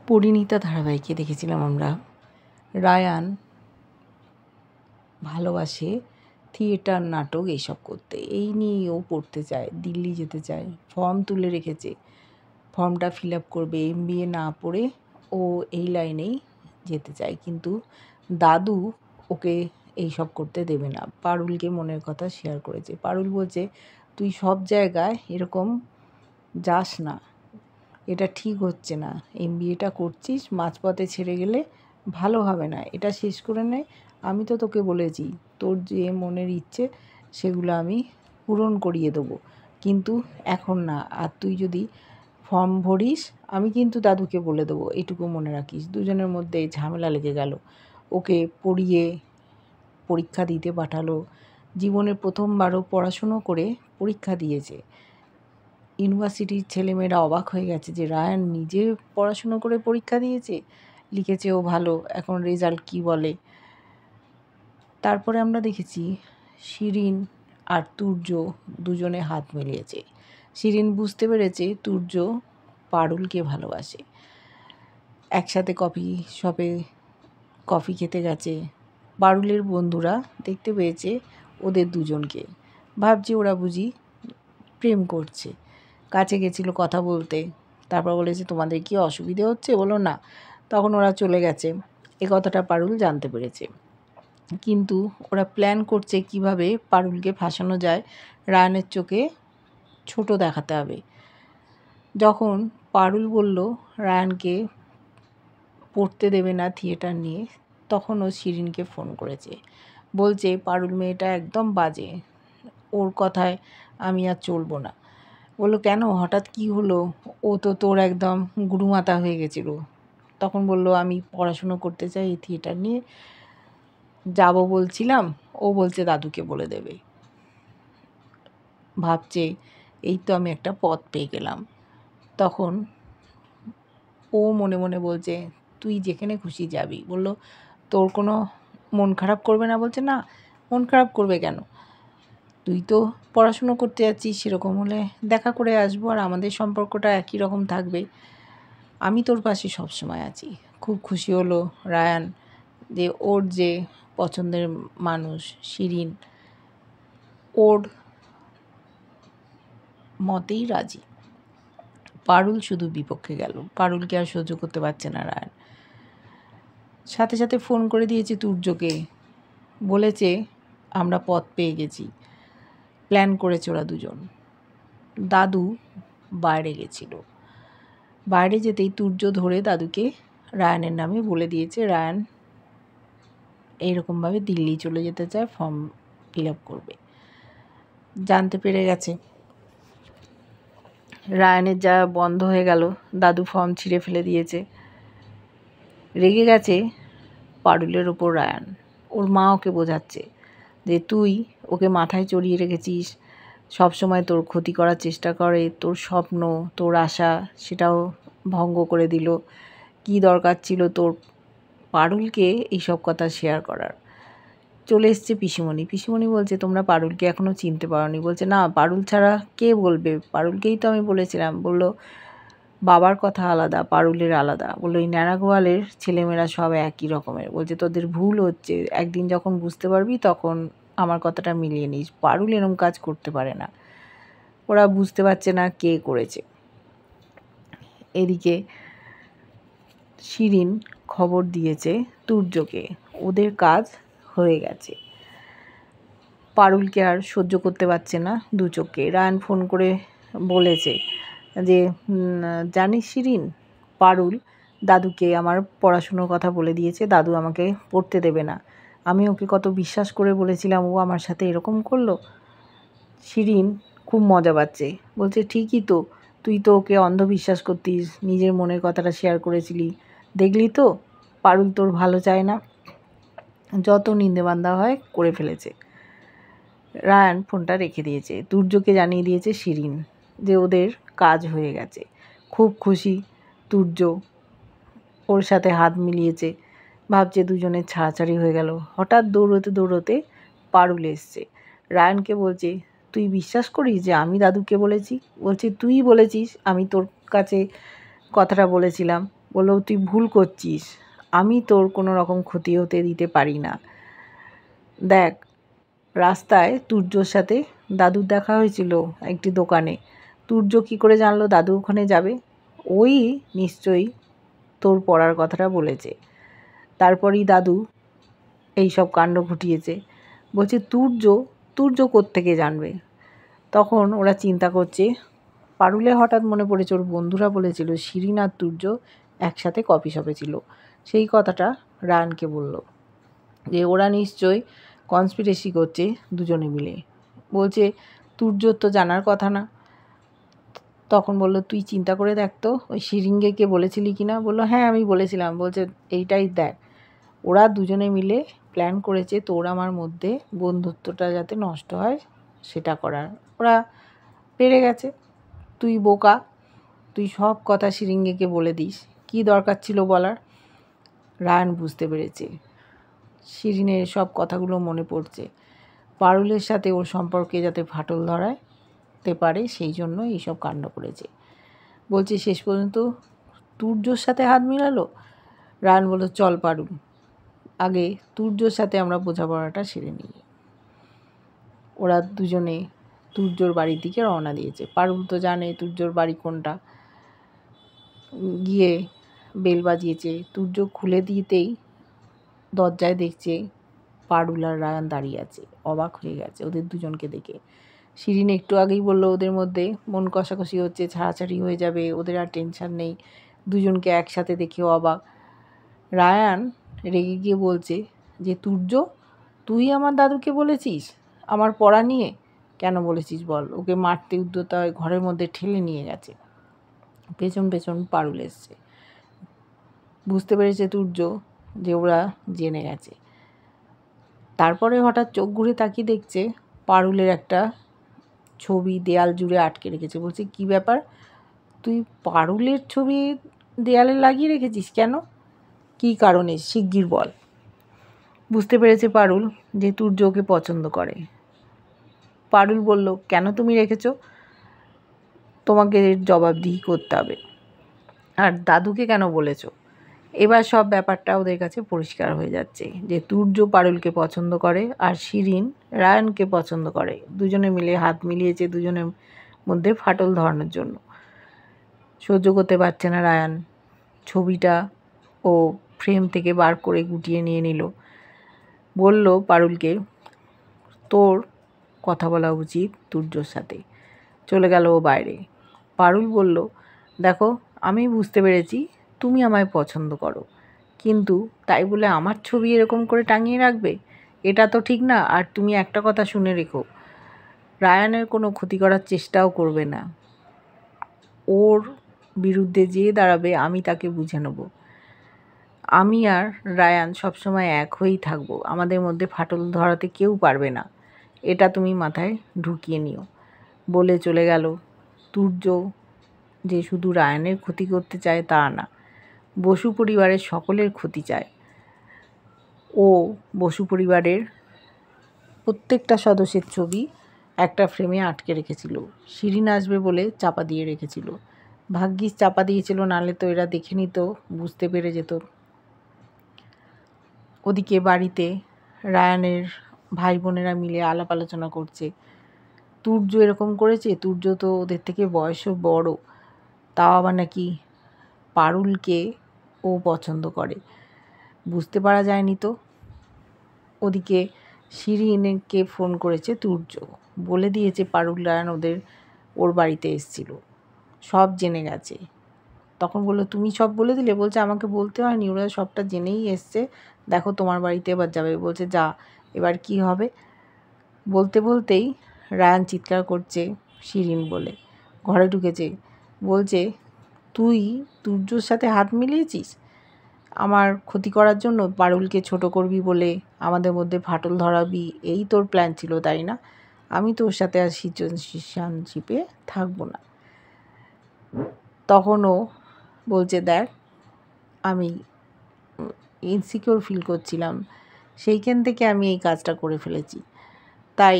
পরিণীতা ধারাবাহিকে দেখেছিলাম আমরা রায়ান ভালোবাসে থিয়েটার, নাটক এইসব করতে। এই নিয়েই ও পড়তে চায়, দিল্লি যেতে চায়, ফর্ম তুলে রেখেছে, ফর্মটা ফিল আপ করবে। MBA না পড়ে ও এই লাইনেই যেতে চায়, কিন্তু দাদু ওকে এইসব করতে দেবে না। পারুলকে মনের কথা শেয়ার করেছে। পারুল বলছে, তুই সব জায়গায় এরকম যাস না, এটা ঠিক হচ্ছে না। MBAটা করছিস, মাঝপথে ছেড়ে গেলে ভালো হবে না, এটা শেষ করে নে। আমি তো তোকে বলেছি তোর যে মনের ইচ্ছে সেগুলো আমি পূরণ করিয়ে দেবো, কিন্তু এখন না। আর তুই যদি ফর্ম ভরিস আমি কিন্তু দাদুকে বলে দেবো, এটুকু মনে রাখিস। দুজনের মধ্যে ঝামেলা লেগে গেল। ওকে পড়িয়ে পরীক্ষা দিতে পাঠালো। জীবনের প্রথমবারও পড়াশুনো করে পরীক্ষা দিয়েছে। ইউনিভার্সিটির ছেলেমেয়েরা অবাক হয়ে গেছে যে রায়ান নিজে পড়াশুনো করে পরীক্ষা দিয়েছে, লিখেছেও ভালো, এখন রেজাল্ট কী বলে। তারপরে আমরা দেখেছি শিরিন আর তুর্য দুজনে হাত মিলিয়েছে। শিরিন বুঝতে পেরেছে তুর্য পারুলকে ভালোবাসে। একসাথে কফি শপে কফি খেতে গেছে। পারুলের বন্ধুরা দেখতে পেয়েছে ওদের দুজনকে, ভাবছে ওরা বুঝি প্রেম করছে। কাছে গেছিলো কথা বলতে, তারপর বলেছে তোমাদের কি অসুবিধে হচ্ছে, বলো না। তখন ওরা চলে গেছে। এ কথাটা পারুল জানতে পেরেছে, কিন্তু ওরা প্ল্যান করছে কিভাবে পারুলকে ফাঁসানো যায়, রায়ানের চোখে ছোট দেখাতে হবে। যখন পারুল বলল রায়ানকে পড়তে দেবে না থিয়েটার নিয়ে, তখন ও শিরিনকে ফোন করেছে। বলছে পারুল মেয়েটা একদম বাজে, ওর কথায় আমি আর চলবো না। বললো কেন, হঠাৎ কি হলো? ও তো তোর একদম গুরুমাতা হয়ে গেছিল। তখন বলল আমি পড়াশুনো করতে চাই, এই থিয়েটার নিয়ে যাব বলছিলাম, ও বলছে দাদুকে বলে দেবে। ভাবছে এই তো আমি একটা পথ পেয়ে গেলাম। তখন ও মনে মনে বলছে তুই যেখানে খুশি যাবি। বলল তোর কোনো মন খারাপ করবে না? বলছে না, মন খারাপ করবে কেন, তুই তো পড়াশুনো করতে যাচ্ছিস, সেরকম হলে দেখা করে আসবো, আর আমাদের সম্পর্কটা একই রকম থাকবে। আমি তোর পাশে সবসময় আছি। খুব খুশি হলো রায়ান যে ওর যে পছন্দের মানুষ শিরিন ওর মতেই রাজি। পারুল শুধু বিপক্ষে গেল। পারুলকে আর সহ্য করতে পারছে না রায়ান। সাথে সাথে ফোন করে দিয়েছে তুর্যকে, বলেছে আমরা পথ পেয়ে গেছি। প্ল্যান করেছে ওরা দুজন। দাদু বাইরে গেছিল। বাইরে যেতেই তুর্য ধরে দাদুকে রায়ানের নামে বলে দিয়েছে রায়ান এইরকমভাবে দিল্লি চলে যেতে চায়, ফর্ম ফিল আপ করবে। জানতে পেরে গেছে। রায়ানের যা বন্ধ হয়ে গেল, দাদু ফর্ম ছিঁড়ে ফেলে দিয়েছে। রেগে গেছে পারুলের ওপর রায়ান। ওর মা ওকে বোঝাচ্ছে যে তুই ওকে মাথায় চড়িয়ে রেখেছিস, সবসময় তোর ক্ষতি করার চেষ্টা করে, তোর স্বপ্ন তোর আশা সেটাও ভঙ্গ করে দিল। কি দরকার ছিল তোর পারুলকে এইসব কথা শেয়ার করার? চলে এসছে পিসিমণি। পিসিমণি বলছে তোমরা পারুলকে এখনও চিনতে পারোনি। বলছে না, পারুল ছাড়া কে বলবে, পারুলকেই তো আমি বলেছিলাম। বললো বাবার কথা আলাদা, পারুলের আলাদা। বললো এই ন্যাড়া গোয়ালের ছেলেমেয়েরা সব একই রকমের। বলছে তোদের ভুল হচ্ছে, একদিন যখন বুঝতে পারবি তখন আমার কথাটা মিলিয়ে নিস। পারুল এরম কাজ করতে পারে না। ওরা বুঝতে পারছে না কে করেছে। এদিকে শিরিন খবর দিয়েছে তুর্যকে, ওদের কাজ হয়ে গেছে। পারুলকে আর সহ্য করতে পারছে না দু চোখে। রায়ান ফোন করে বলেছে যে জানিস শিরিন, পারুল দাদুকে আমার পড়াশুনোর কথা বলে দিয়েছে, দাদু আমাকে পড়তে দেবে না। আমি ওকে কত বিশ্বাস করে বলেছিলাম, ও আমার সাথে এরকম করলো। শিরিন খুব মজা পাচ্ছে, বলছে ঠিকই তো, তুই তো ওকে অন্ধবিশ্বাস করতিস, নিজের মনের কথাটা শেয়ার করেছিলি, দেখলি তো পারুল তোর ভালো চায় না, যত নিন্দেবান্ধা হয় করে ফেলেছে। রায়ান ফোনটা রেখে দিয়েছে। তুর্যকে জানিয়ে দিয়েছে শিরিন যে ওদের কাজ হয়ে গেছে। খুব খুশি তুর্য, ওর সাথে হাত মিলিয়েছে, ভাবছে দুজনের ছাড়াছাড়ি হয়ে গেল। হঠাৎ দৌড়তে দৌড়তে পারুল এসছে। রায়ানকে বলছে তুই বিশ্বাস করিস যে আমি দাদুকে বলেছি? বলছে তুই বলেছিস, আমি তোর কাছে কথাটা বলেছিলাম। বলল, তুই ভুল করছিস, আমি তোর কোনো রকম ক্ষতি হতে দিতে পারি না। দেখ, রাস্তায় তুর্যর সাথে দাদুর দেখা হয়েছিল একটি দোকানে। তুর্য কী করে জানলো দাদু ওখানে যাবে? ওই নিশ্চয়ই তোর পড়ার কথাটা বলেছে, তারপরই দাদু এই সব কাণ্ড ঘটিয়েছে। বলছে তুর্য কোত্থেকে জানবে? তখন ওরা চিন্তা করছে। পারুলের হঠাৎ মনে পড়েছে ওর বন্ধুরা বলেছিল শিরিন আর তুর্য একসাথে কফি শপে ছিল। সেই কথাটা রায়ানকে বলল যে ওরা নিশ্চয়ই কনস্পিরেসি করছে দুজনে মিলে। বলছে তুর্যর তো জানার কথা না। তখন বলল, তুই চিন্তা করে দেখ তো ওই শিরিনকে বলেছিলি কি না? বললো, হ্যাঁ আমি বলেছিলাম। বলছে, এইটাই দেখ, ওরা দুজনে মিলে প্ল্যান করেছে তোর আমার মধ্যে বন্ধুত্বটা যাতে নষ্ট হয় সেটা করার। ওরা পেরে গেছে। তুই বোকা, তুই সব কথা শিরিনকে বলে দিস, কি দরকার ছিল বলার? রায়ান বুঝতে পেরেছে শিরিনের সব কথাগুলো মনে পড়ছে। পারুলের সাথে ওর সম্পর্কে যাতে ফাটল ধরাতে পারে সেই জন্য এইসব কাণ্ড করেছে। বলছে শেষ পর্যন্ত তুর্যর সাথে হাত মিলালো। রায়ান বলল, চল পারুল, আগে তুর্যর সাথে আমরা বোঝাপড়াটা সেরে নিই। ওরা দুজনে তুর্যর বাড়ির দিকে রওনা দিয়েছে। পারুল তো জানে তুর্যর বাড়ি কোনটা। গিয়ে বেল বাজিয়েছে। তুর্য খুলে দিতেই দরজায় দেখছে পারুল আর রায়ান দাঁড়িয়ে আছে। অবাক হয়ে গেছে ওদের দুজনকে দেখে। শিরিন একটু আগেই বললো ওদের মধ্যে মন কষাকষি হচ্ছে, ছাড়াছাড়ি হয়ে যাবে, ওদের আর টেনশন নেই। দুজনকে একসাথে দেখেও অবাক। রায়ান রেগে গিয়ে বলছে যে, তুর্য, তুই আমার দাদুকে বলেছিস আমার পড়া নিয়ে? কেন বলেছিস বল? ওকে মারতে উদ্যত হয়, ঘরের মধ্যে ঠেলে নিয়ে গেছে। পেছন পেছন পারুল এসছে। বুঝতে পেরেছে তুর্য যে ওরা জেনে গেছে। তারপরে হঠাৎ চোখ ঘুরে তাকিয়ে দেখছে পারুলের একটা ছবি দেয়াল জুড়ে আটকে রেখেছে। বলছে, কি ব্যাপার, তুই পারুলের ছবি দেয়ালে লাগিয়ে রেখেছিস কেন? কী কারণে, শিগগির বল। বুঝতে পেরেছে পারুল যে তুর্য ওকে পছন্দ করে। পারুল বলল, কেন তুমি রেখেছো? তোমাকে জবাবদিহি করতে হবে। আর দাদুকে কেন বলেছো? এবার সব ব্যাপারটা ওদের কাছে পরিষ্কার হয়ে যাচ্ছে যে তুর্য পারুলকে পছন্দ করে আর শিরিন রায়ানকে পছন্দ করে। দুজনে মিলে হাত মিলিয়েছে দুজনের মধ্যে ফাটল ধরানোর জন্য। সহ্য করতে পারছে না রায়ান। ছবিটা ও ফ্রেম থেকে বার করে গুটিয়ে নিয়ে নিল। বলল পারুলকে, তোর কথা বলা উচিত তুর্যর সাথে। চলে গেল ও বাইরে। পারুল বলল, দেখো, আমি বুঝতে পেরেছি তুমি আমায় পছন্দ করো, কিন্তু তাই বলে আমার ছবি এরকম করে টাঙিয়ে রাখবে? এটা তো ঠিক না। আর তুমি একটা কথা শুনে রেখো, রায়ানের কোনো ক্ষতি করার চেষ্টাও করবে না। ওর বিরুদ্ধে যে দাঁড়াবে আমি তাকে বুঝে নেব। আমি আর রায়ান সবসময় এক হয়েই থাকবো, আমাদের মধ্যে ফাটল ধরাতে কেউ পারবে না, এটা তুমি মাথায় ঢুকিয়ে নিও। বলে চলে গেল। তুর্য যে শুধু রায়ানের ক্ষতি করতে চায় তা না, বসু পরিবারের সকলের ক্ষতি চায়। ও বসু পরিবারের প্রত্যেকটা সদস্যের ছবি একটা ফ্রেমে আটকে রেখেছিল। শিরিন আসবে বলে চাপা দিয়ে রেখেছিল। ভাগ্যিস চাপা দিয়েছিল, নাহলে তো এরা দেখে নিত, বুঝতে পেরে যেত। ওদিকে বাড়িতে রায়ানের ভাই বোনেরা মিলে আলাপ আলোচনা করছে। তুর্য এরকম করেছে, তুর্য তো ওদের থেকে বয়সও বড়, তাও আবার নাকি পারুলকে ও পছন্দ করে, বুঝতে পারা যায়নি তো। ওদিকে শিরিনকে ফোন করেছে তুর্য, বলে দিয়েছে পারুল রায়ান ওর বাড়িতে এসেছিল, সব জেনে গেছে। তখন বললো, তুমি সব বলে দিলে? বলছে, আমাকে বলতে হয়নি, ওরা সবটা জেনেই এসছে, দেখো তোমার বাড়িতে এবার যাবে। বলছে, যা, এবার কি হবে? বলতে বলতেই রায়ান চিৎকার করছে শিরিন বলে ঘরে ঢুকেছে। বলছে, তুই তুর্যর সাথে হাত মিলিয়েছিস আমার ক্ষতি করার জন্য, পারুলকে ছোট করবি বলে আমাদের মধ্যে ফাটল ধরাবি, এই তোর প্ল্যান ছিল তাই না? আমি তোর সাথে আর রিলেশনশিপে থাকবো না। তখনও বলছে, দেখ, আমি ইনসিকিউর ফিল করছিলাম, সেইখান থেকে আমি এই কাজটা করে ফেলেছি, তাই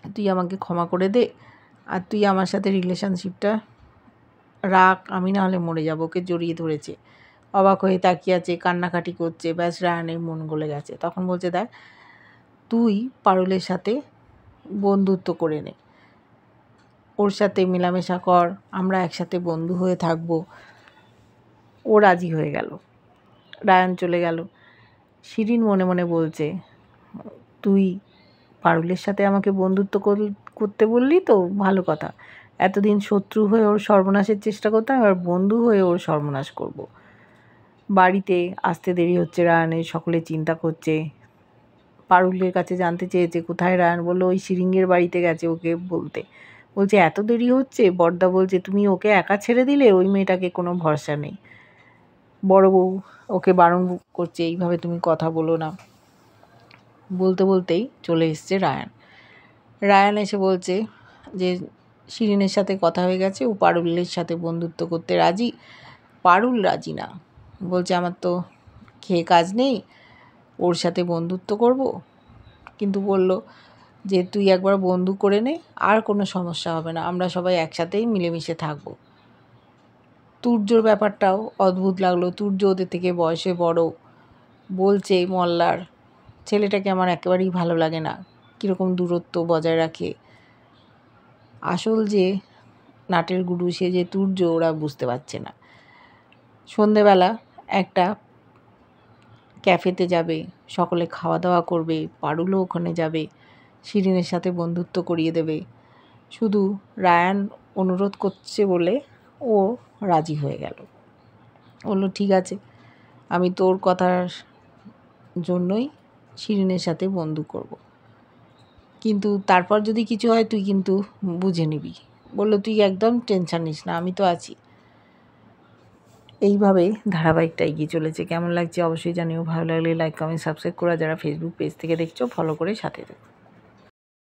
তুই আমাকে ক্ষমা করে দে, আর তুই আমার সাথে রিলেশনশিপটা রাখ, আমি না হলে মরে যাবো। ওকে জড়িয়ে ধরেছে, অবাক হয়ে তাকিয়ে আছে, কান্নাকাটি করছে। ব্যাস রায়ানের মন গলে গেছে। তখন বলছে, দেখ তুই পারুলের সাথে বন্ধুত্ব করে নে, ওর সাথে মেলামেশা কর, আমরা একসাথে বন্ধু হয়ে থাকবো। ও রাজি হয়ে গেল, রায়ান চলে গেল। শিরিন মনে মনে বলছে, তুই পারুলের সাথে আমাকে বন্ধুত্ব করতে বললি তো ভালো কথা, এতদিন শত্রু হয়ে ওর সর্বনাশের চেষ্টা করতাম, এবার বন্ধু হয়ে ওর সর্বনাশ করব। বাড়িতে আসতে দেরি হচ্ছে রায়ানের, সকলে চিন্তা করছে। পারুলের কাছে জানতে চেয়েছে কোথায় রায়ান, বললো ওই শিরিঙ্গের বাড়িতে গেছে ওকে বলতে। বলছে এত দেরি হচ্ছে, বড়দা বলছে তুমি ওকে একা ছেড়ে দিলে, ওই মেয়েটাকে কোনো ভরসা নেই। বড় বউ ওকে বারণ করছে, এইভাবে তুমি কথা বলো না। বলতে বলতেই চলে এসছে রায়ান। রায়ান এসে বলছে যে শিরিনের সাথে কথা হয়ে গেছে, ও পারুলের সাথে বন্ধুত্ব করতে রাজি। পারুল রাজি না, বলছে আমার তো খেয়ে কাজ নেই, ওর সাথে বন্ধুত্ব করব। কিন্তু বলল যে তুই একবার বন্ধু করে নে, আর কোনো সমস্যা হবে না, আমরা সবাই একসাথেই মিলেমিশে থাকবো। তুর্যর ব্যাপারটাও অদ্ভুত লাগলো। তুর্য ওদের থেকে বয়সে বড়, বলছে মল্লার ছেলেটাকে আমার একেবারেই ভালো লাগে না, কীরকম দূরত্ব বজায় রাখে। আসল যে নাটের গুরু সে যে তুর্য, ওরা বুঝতে পারছে না। সন্ধেবেলা একটা ক্যাফেতে যাবে, সকলে খাওয়া দাওয়া করবে, পারুলও ওখানে যাবে, শিরিনের সাথে বন্ধুত্ব করিয়ে দেবে। শুধু রায়ান অনুরোধ করছে বলে ও রাজি হয়ে গেল। বললো ঠিক আছে, আমি তোর কথার জন্যই শিরিনের সাথে বন্ধু করব, কিন্তু তারপর যদি কিছু হয় তুই কিন্তু বুঝে নিবি। বললো তুই একদম টেনশন নিস না, আমি তো আছি। এইভাবে ধারাবাহিকটা এগিয়ে চলেছে। কেমন লাগছে অবশ্যই জানিও। ভালো লাগলে লাইক, কমেন্ট, সাবস্ক্রাইব করা, যারা ফেসবুক পেজ থেকে দেখছো ফলো করে সাথে থেকো।